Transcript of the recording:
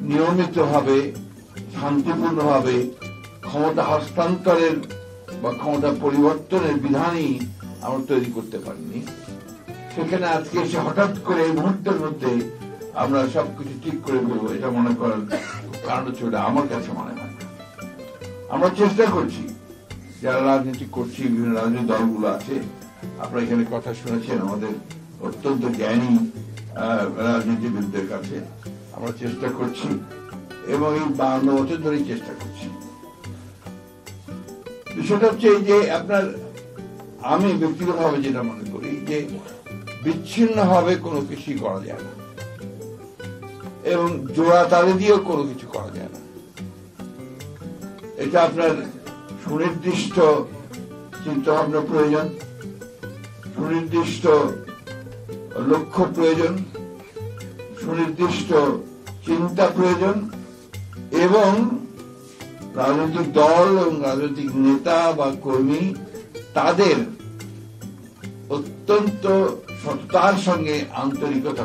নিয়মিতভাবে শান্তিপূর্ণভাবে ক্ষমতা হস্তান্তরের বা ক্ষমতা পরিবর্তনের বিধানই আমরা তৈরি করতে পারিনি। সেখানে আজকে এসে হঠাৎ করে এই মুহূর্তের মধ্যে আমরা সবকিছু ঠিক করে দেবো, এটা মনে করার কারণ হচ্ছে ওটা আমার কাছে মনে হয় না। আমরা চেষ্টা করছি, যারা রাজনীতি করছি, বিভিন্ন রাজনৈতিক দলগুলো আছে, আপনারা এখানে কথা শুনেছেন আমাদের অত্যন্ত জ্ঞানী রাজনীতিবিদদের কাছে। আমরা চেষ্টা করছি এবং এই 52 বছর ধরেই চেষ্টা করছি। বিষয়টা হচ্ছে যে আমি ব্যক্তিগতভাবে যেটা মনে করি যে বিচ্ছিন্নভাবে কোনো কিছুই করা যায় না এবং জোড়া তালে দিয়েও কোনো কিছু করা যায় না। এটা আপনার সুনির্দিষ্ট চিন্তা ভাবনা প্রয়োজন, সুনির্দিষ্ট লক্ষ্য প্রয়োজন, সুনির্দিষ্ট চিন্তা প্রয়োজন এবং রাজনৈতিক দল এবং রাজনৈতিক নেতা বা কর্মী তাদের অত্যন্ত সততার সঙ্গে আন্তরিকতা